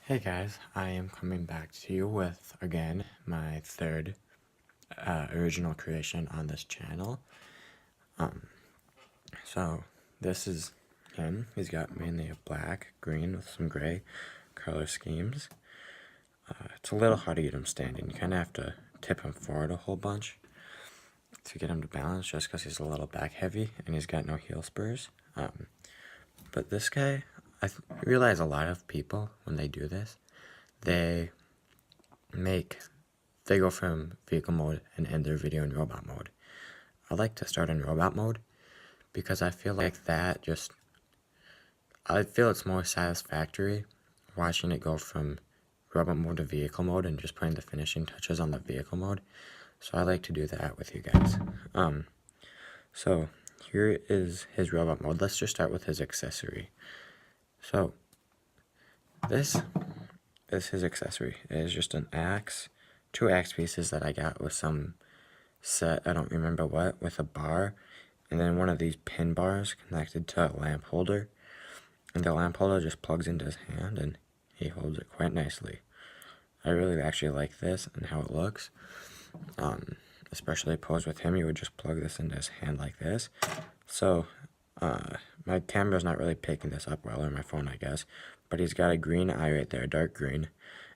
Hey guys, I am coming back to you with, again, my third original creation on this channel. So this is him. He's got mainly a black, green with some gray color schemes. It's a little hard to get him standing. You kind of have to tip him forward a whole bunch to get him to balance, just because he's a little back heavy and he's got no heel spurs. But this guy, I realize a lot of people, when they do this, they go from vehicle mode and end their video in robot mode. I like to start in robot mode because I feel like I feel it's more satisfactory watching it go from robot mode to vehicle mode and just putting the finishing touches on the vehicle mode. So I like to do that with you guys. So here is his robot mode. Let's just start with his accessory. So this is his accessory. It is just an axe, 2 axe pieces that I got with some set, I don't remember what, with a bar, and then one of these pin bars connected to a lamp holder, and the lamp holder just plugs into his hand and he holds it quite nicely. I really actually like this and how it looks, especially posed with him. You would just plug this into his hand like this. So my camera's not really picking this up well, or my phone I guess, but he's got a green eye right there, dark green,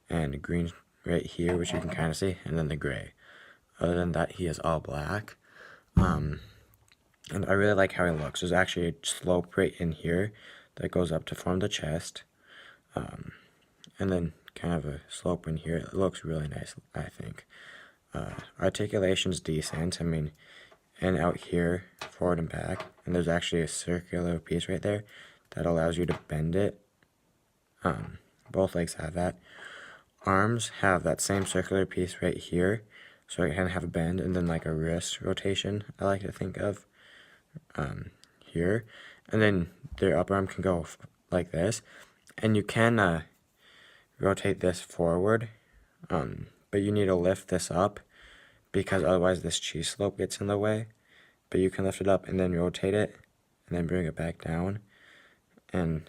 and green right here, which you can kind of see, and then the gray. Other than that, he is all black. And I really like how he looks. There's actually a slope right in here that goes up to form the chest. And then kind of a slope in here. It looks really nice, I think. Articulation's decent. I mean, and out here, forward and back. And there's actually a circular piece right there that allows you to bend it. Both legs have that. Arms have that same circular piece right here, so I can have a bend, and then like a wrist rotation, I like to think of, here. And then their upper arm can go like this, and you can rotate this forward, but you need to lift this up, because otherwise this cheese slope gets in the way. But you can lift it up and then rotate it, and then bring it back down, and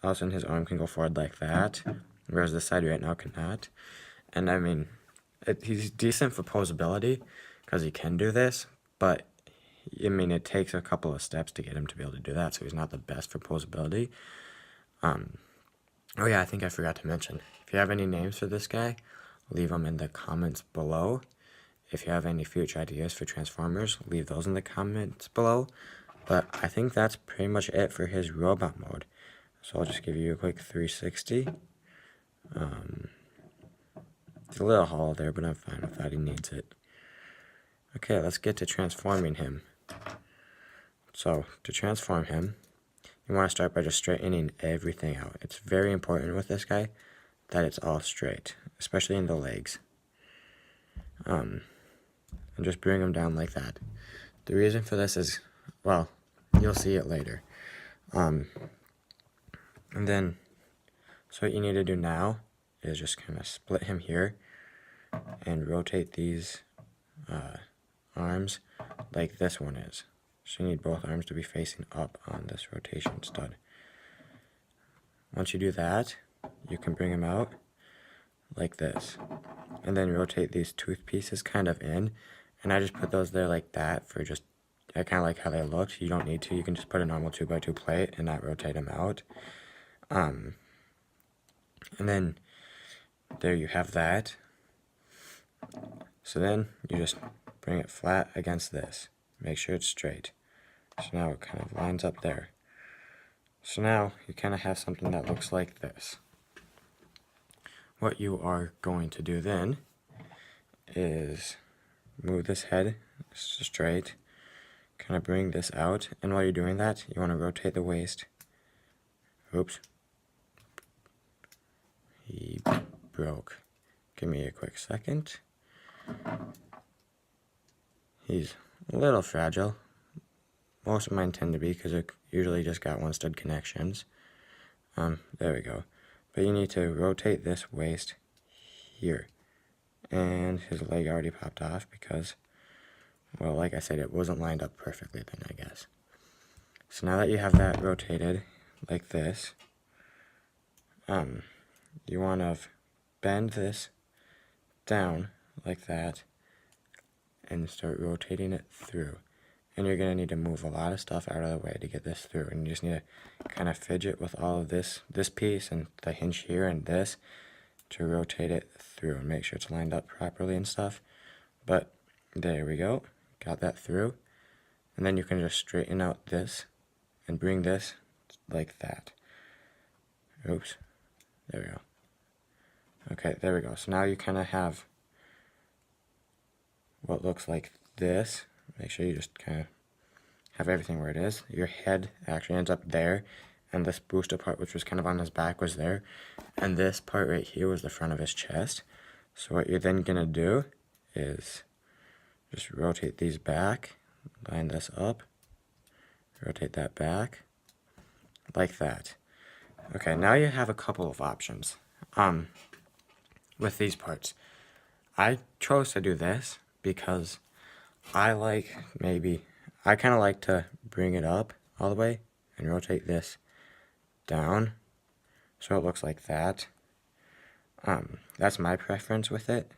all of a sudden his arm can go forward like that, whereas this side right now cannot. And I mean, he's decent for posability, because he can do this, but I mean, it takes a couple of steps to get him to be able to do that, so he's not the best for posability. Oh yeah, I think I forgot to mention, if you have any names for this guy, leave them in the comments below. If you have any future ideas for Transformers, leave those in the comments below. But I think that's pretty much it for his robot mode. So I'll just give you a quick 360. It's a little hollow there, but I'm fine with that. He needs it. Okay, let's get to transforming him. So, to transform him, you want to start by just straightening everything out. It's very important with this guy that it's all straight, especially in the legs. And just bring him down like that. The reason for this is, well, you'll see it later. And then, so what you need to do now is just kind of split him here and rotate these arms like this one is. So you need both arms to be facing up on this rotation stud. Once you do that, you can bring him out like this, and then rotate these tooth pieces kind of in, and I just put those there like that for just, I kind of like how they looked. You don't need to, you can just put a normal 2x2 plate and not rotate them out. And then there you have that. So then you just bring it flat against this. Make sure it's straight. So now it kind of lines up there. So now you kind of have something that looks like this. What you are going to do then is move this head straight, kind of bring this out, and while you're doing that, you want to rotate the waist. Oops. He broke. Give me a quick second. He's a little fragile. Most of mine tend to be, because it usually just got one stud connections. There we go. But you need to rotate this waist here. And his leg already popped off because, well, like I said, it wasn't lined up perfectly then, I guess. So now that you have that rotated like this, you want to bend this down like that and start rotating it through. And you're going to need to move a lot of stuff out of the way to get this through. And you just need to kind of fidget with all of this piece and the hinge here and this to rotate it through and make sure it's lined up properly and stuff. But there we go. Got that through. And then you can just straighten out this and bring this like that. Oops. There we go. Okay, there we go. So now you kind of have what looks like this. Make sure you just kind of have everything where it is. Your head actually ends up there, and this booster part, which was kind of on his back, was there. And this part right here was the front of his chest. So what you're then going to do is just rotate these back, line this up, rotate that back, like that. Okay, now you have a couple of options with these parts. I chose to do this because I kind of like to bring it up all the way and rotate this down so it looks like that. That's my preference with it.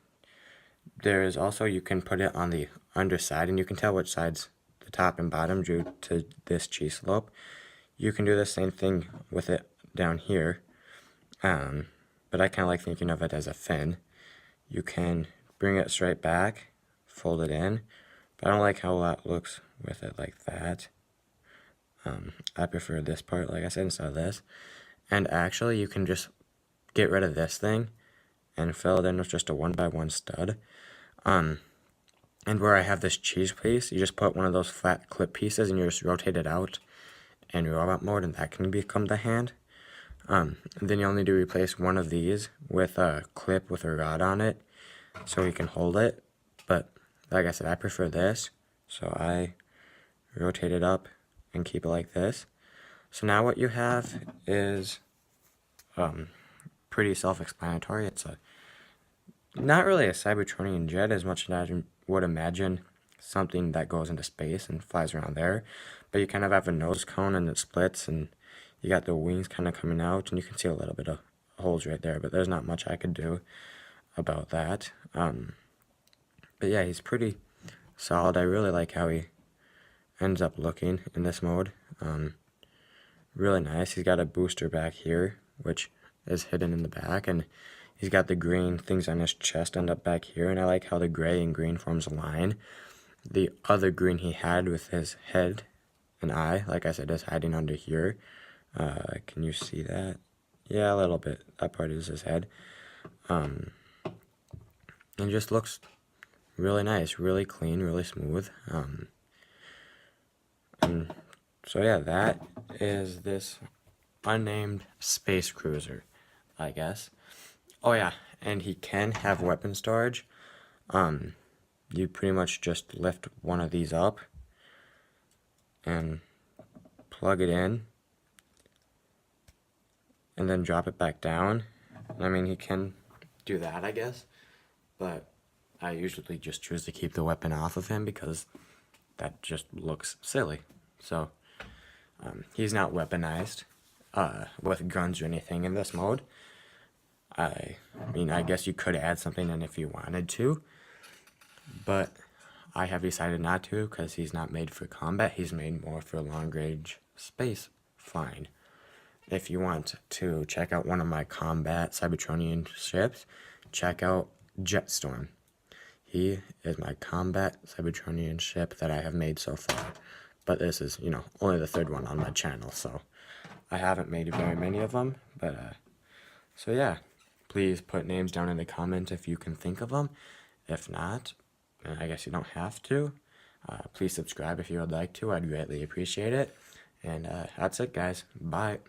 There is also, you can put it on the underside and you can tell which side's the top and bottom due to this G-slope. You can do the same thing with it down here, but I kind of like thinking of it as a fin. You can bring it straight back, fold it in, but I don't like how that looks with it like that. I prefer this part, like I said, instead of this. And actually, you can just get rid of this thing and fill it in with just a 1x1 stud. And where I have this cheese piece, you just put one of those flat clip pieces and you just rotate it out in robot mode, and that can become the hand. And then you'll need to replace one of these with a clip with a rod on it so you can hold it. But like I said, I prefer this, so I rotate it up and keep it like this. So now what you have is pretty self-explanatory. It's not really a Cybertronian jet as much as I would imagine something that goes into space and flies around there. But you kind of have a nose cone and it splits, and you got the wings kind of coming out, and you can see a little bit of holes right there, but there's not much I could do about that. But yeah, he's pretty solid. I really like how he ends up looking in this mode. Really nice. He's got a booster back here, which is hidden in the back, and he's got the green things on his chest end up back here, and I like how the gray and green forms a line. The other green he had with his head and eye, like I said, is hiding under here. Can you see that? Yeah, a little bit. That part is his head. And just looks really nice, really clean, really smooth. And so yeah, that is this unnamed space cruiser, I guess. Oh yeah, and he can have weapon storage. You pretty much just lift one of these up and plug it in and then drop it back down. I mean, he can do that, I guess, but I usually just choose to keep the weapon off of him because that just looks silly. So he's not weaponized with guns or anything in this mode. I mean, I guess you could add something in if you wanted to, but I have decided not to because he's not made for combat. He's made more for long-range space flying. If you want to check out one of my combat Cybertronian ships, check out Jetstorm. He is my combat Cybertronian ship that I have made so far. But this is, only the third one on my channel, so I haven't made very many of them. But, so yeah, please put names down in the comments if you can think of them. If not, I guess you don't have to. Please subscribe if you would like to. I'd greatly appreciate it. And that's it, guys. Bye.